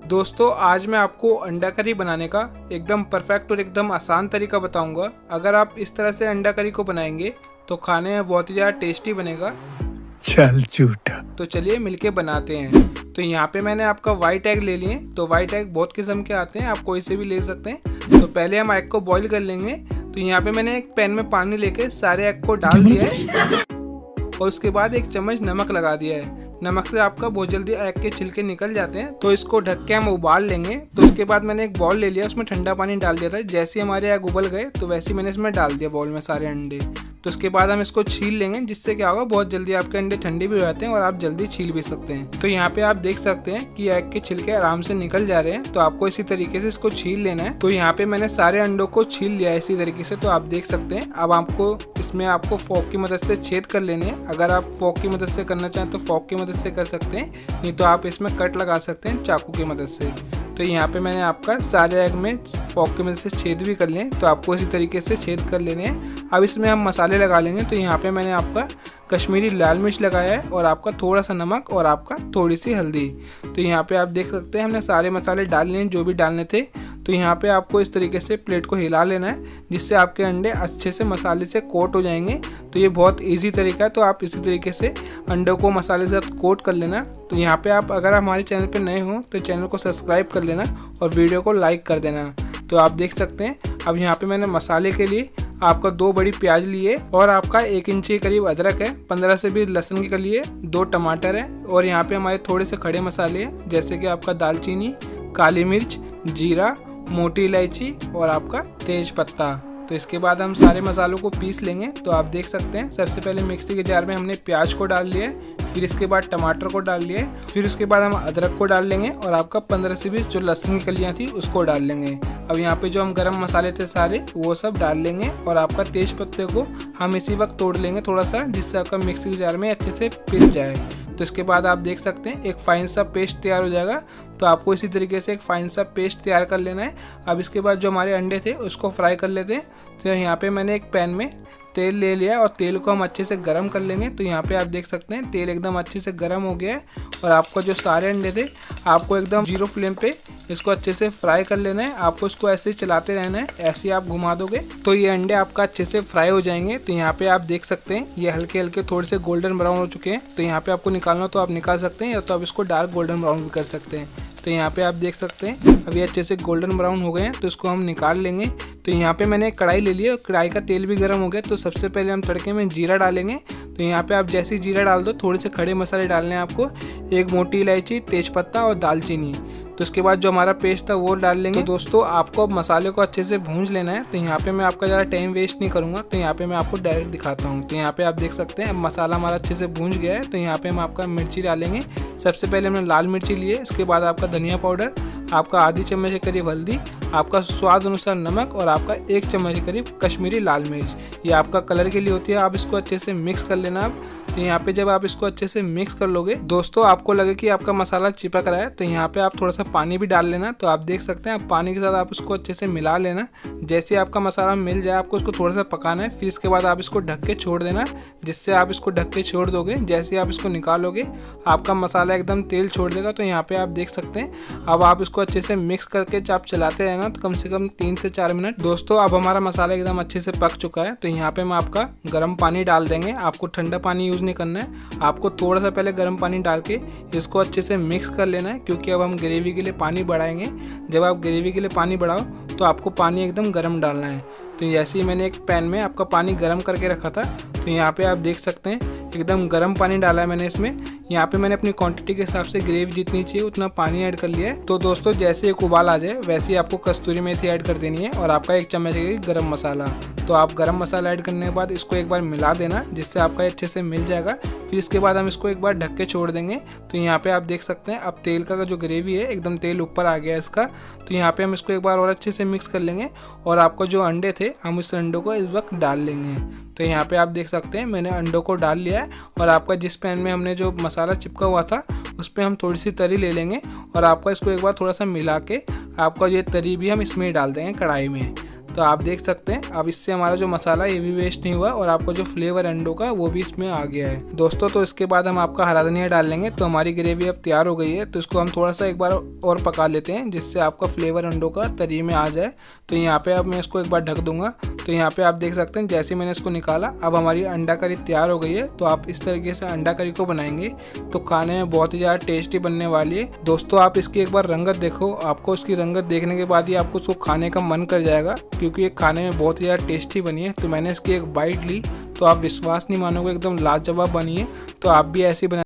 दोस्तों आज मैं आपको अंडा करी बनाने का एकदम परफेक्ट और एकदम आसान तरीका बताऊंगा। अगर आप इस तरह से अंडा करी को बनाएंगे तो खाने में बहुत ही ज़्यादा टेस्टी बनेगा। चल झूठा। तो चलिए मिलके बनाते हैं। तो यहाँ पे मैंने आपका वाइट एग ले लिए। तो वाइट एग बहुत किस्म के आते हैं, आप कोई से भी ले सकते हैं। तो पहले हम एग को बॉईल कर लेंगे। तो यहाँ पे मैंने एक पैन में पानी लेके सारे एग को डाल दिया है और उसके बाद एक चम्मच नमक लगा दिया है। नमक से आपका बहुत जल्दी एग के छिलके निकल जाते हैं। तो इसको ढक के हम उबाल लेंगे। तो उसके बाद मैंने एक बॉल ले लिया, उसमें ठंडा पानी डाल दिया था। जैसे हमारे एग उबल गए तो वैसे ही मैंने इसमें डाल दिया बॉल में सारे अंडे। तो उसके बाद हम इसको छील लेंगे, जिससे क्या होगा बहुत जल्दी आपके अंडे ठंडे भी हो जाते हैं और आप जल्दी छील भी सकते हैं। तो यहाँ पे आप देख सकते हैं कि एग के छिलके आराम से निकल जा रहे हैं। तो आपको इसी तरीके से इसको छील लेना है। तो यहाँ पे मैंने सारे अंडों को छील लिया है इसी तरीके से। तो आप देख सकते हैं। अब आपको इसमें आपको फोक की मदद से छेद कर लेने हैं। अगर आप फोक की मदद से करना चाहें तो फोक की मदद से कर सकते हैं, नहीं तो आप इसमें कट लगा सकते हैं चाकू की मदद से। तो यहाँ पे मैंने आपका सारे एग में फोक की मदद से छेद भी कर लिए। तो आपको इसी तरीके से छेद कर लेने हैं। अब इसमें हम मसाले लगा लेंगे। तो यहाँ पे मैंने आपका कश्मीरी लाल मिर्च लगाया है और आपका थोड़ा सा नमक और आपका थोड़ी सी हल्दी। तो यहाँ पे आप देख सकते हैं हमने सारे मसाले डाल लिए जो भी डालने थे। तो यहाँ पे आपको इस तरीके से प्लेट को हिला लेना है, जिससे आपके अंडे अच्छे से मसाले से कोट हो जाएंगे। तो ये बहुत इजी तरीका है। तो आप इसी तरीके से अंडों को मसाले के साथ कोट कर लेना। तो यहाँ पे आप अगर हमारे चैनल पे नए हो तो चैनल को सब्सक्राइब कर लेना और वीडियो को लाइक कर देना। तो आप देख सकते हैं। अब यहाँ पे मैंने मसाले के लिए आपका 2 बड़ी प्याज लिए और आपका 1 इंच के करीब अदरक है, 15 से 20 लहसुन की कली है, 2 टमाटर है और यहाँ पे हमारे थोड़े से खड़े मसाले हैं, जैसे कि आपका दालचीनी, काली मिर्च, जीरा, मोटी इलायची और आपका तेज पत्ता। तो इसके बाद हम सारे मसालों को पीस लेंगे। तो आप देख सकते हैं सबसे पहले मिक्सी के जार में हमने प्याज को डाल लिया है, फिर इसके बाद टमाटर को डाल लिया है, फिर उसके बाद हम अदरक को डाल लेंगे और आपका 15 से 20 जो लहसुन की कलियाँ थी उसको डाल लेंगे। अब यहाँ पे जो हम गरम मसाले थे सारे वो सब डाल लेंगे और आपका तेज पत्ते को हम इसी वक्त तोड़ लेंगे थोड़ा सा, जिससे आपका मिक्सी के जार में अच्छे से पिस जाए। तो इसके बाद आप देख सकते हैं एक फाइन सा पेस्ट तैयार हो जाएगा। तो आपको इसी तरीके से एक फाइन सा पेस्ट तैयार कर लेना है। अब इसके बाद जो हमारे अंडे थे उसको फ्राई कर लेते हैं। तो यहाँ पे मैंने एक पैन में तेल ले लिया और तेल को हम अच्छे से गर्म कर लेंगे। तो यहाँ पे आप देख सकते हैं तेल एकदम अच्छे से गर्म हो गया है और आपको जो सारे अंडे थे आपको एकदम 0 फ्लेम पे इसको अच्छे से फ्राई कर लेना है। आपको इसको ऐसे ही चलाते रहना है, ऐसे ही आप घुमा दोगे तो ये अंडे आपका अच्छे से फ्राई हो जाएंगे। तो यहाँ पे आप देख सकते हैं ये हल्के हल्के थोड़े से गोल्डन ब्राउन हो चुके हैं। तो यहाँ पे आपको निकालना तो आप निकाल सकते हैं, या तो आप इसको डार्क गोल्डन ब्राउन भी कर सकते हैं। तो यहाँ पे आप देख सकते हैं अभी अच्छे से गोल्डन ब्राउन हो गए हैं। तो इसको हम निकाल लेंगे। तो यहाँ पे मैंने एक कढ़ाई ले ली है और कढ़ाई का तेल भी गर्म हो गया। तो सबसे पहले हम तड़के में जीरा डालेंगे। तो यहाँ पे आप जैसे ही जीरा डाल दो थोड़े से खड़े मसाले डालने हैं आपको, 1 मोटी इलायची, तेजपत्ता और दालचीनी। तो उसके बाद जो हमारा पेस्ट था वो डाल लेंगे। तो दोस्तों आपको अब मसाले को अच्छे से भूंज लेना है। तो यहाँ पे मैं आपका ज़्यादा टाइम वेस्ट नहीं करूँगा। तो यहाँ पे मैं आपको डायरेक्ट दिखाता हूँ। तो यहाँ पे आप देख सकते हैं अब मसाला हमारा अच्छे से भूंज गया है। तो यहाँ पे हम आपका मिर्ची डालेंगे। सबसे पहले हमने लाल मिर्ची ली है, इसके बाद आपका धनिया पाउडर, आपका आधी चम्मच के करीब हल्दी, आपका स्वाद अनुसार नमक और आपका 1 चम्मच के करीब कश्मीरी लाल मिर्च। ये आपका कलर के लिए होती है। आप इसको अच्छे से मिक्स कर लेना। आप तो यहाँ पे जब आप इसको अच्छे से मिक्स कर लोगे दोस्तों, आपको लगे कि आपका मसाला चिपक रहा है तो यहाँ पे आप थोड़ा सा पानी भी डाल लेना। तो आप देख सकते हैं आप पानी के साथ आप इसको अच्छे से मिला लेना। जैसे ही आपका मसाला मिल जाए आपको इसको थोड़ा सा पकाना है। फिर इसके बाद आप इसको ढक के छोड़ देना। जिससे आप इसको ढक के छोड़ दोगे, जैसे ही आप इसको निकालोगे आपका मसाला एकदम तेल छोड़ देगा। तो यहाँ पे आप देख सकते हैं अब आप इसको अच्छे से मिक्स करके आप चलाते रहना तो कम से कम 3 से 4 मिनट। दोस्तों अब हमारा मसाला एकदम अच्छे से पक चुका है। तो यहाँ पे हम आपका गर्म पानी डाल देंगे। आपको ठंडा पानी यूज़ नहीं करना है, आपको थोड़ा सा पहले गर्म पानी डाल के इसको अच्छे से मिक्स कर लेना है, क्योंकि अब हम ग्रेवी के लिए पानी बढ़ाएंगे। जब आप ग्रेवी के लिए पानी बढ़ाओ तो आपको पानी एकदम गर्म डालना है। तो जैसे ही मैंने एक पैन में आपका पानी गर्म करके रखा था, तो यहाँ पे आप देख सकते हैं एकदम गर्म पानी डाला है मैंने इसमें। यहाँ पे मैंने अपनी क्वांटिटी के हिसाब से ग्रेवी जितनी चाहिए उतना पानी ऐड कर लिया है। तो दोस्तों जैसे एक उबाल आ जाए वैसे ही आपको कस्तूरी मेथी ऐड कर देनी है और आपका 1 चम्मच गरम मसाला। तो आप गरम मसाला ऐड करने के बाद इसको एक बार मिला देना, जिससे आपका अच्छे से मिल जाएगा। फिर इसके बाद हम इसको एक बार ढक के छोड़ देंगे। तो यहाँ पे आप देख सकते हैं अब तेल का जो ग्रेवी है एकदम तेल ऊपर आ गया है इसका। तो यहाँ पे हम इसको एक बार और अच्छे से मिक्स कर लेंगे और आपको जो अंडे थे हम उस अंडों को इस वक्त डाल लेंगे। तो यहाँ पे आप देख सकते हैं मैंने अंडों को डाल लिया है और आपका जिस पैन में हमने जो मसाला चिपका हुआ था उस पर हम थोड़ी सी तरी ले लेंगे और आपका इसको एक बार थोड़ा सा मिला के आपका ये तरी भी हम इसमें डाल देंगे कढ़ाई में। तो आप देख सकते हैं अब इससे हमारा जो मसाला ये भी वेस्ट नहीं हुआ और आपको जो फ्लेवर अंडों का वो भी इसमें आ गया है दोस्तों। तो इसके बाद हम आपका हरा धनिया डाल लेंगे। तो हमारी ग्रेवी अब तैयार हो गई है, तो इसको हम थोड़ा सा एक बार और पका लेते हैं जिससे आपका फ्लेवर अंडों का तरी में आ जाए। तो यहाँ पे अब मैं इसको एक बार ढक दूंगा। तो यहाँ पे आप देख सकते हैं जैसे मैंने इसको निकाला अब हमारी अंडा करी तैयार हो गई है। तो आप इस तरीके से अंडा करी को बनाएंगे तो खाने में बहुत ही ज़्यादा टेस्टी बनने वाली है दोस्तों। आप इसकी एक बार रंगत देखो, आपको इसकी रंगत देखने के बाद ही आपको इसको खाने का मन कर जाएगा क्योंकि ये खाने में बहुत ही ज़्यादा टेस्टी बनी है। तो मैंने इसकी एक बाइट ली तो आप विश्वास नहीं मानोगे, एकदम लाजवाब बनी है। तो आप भी ऐसी बना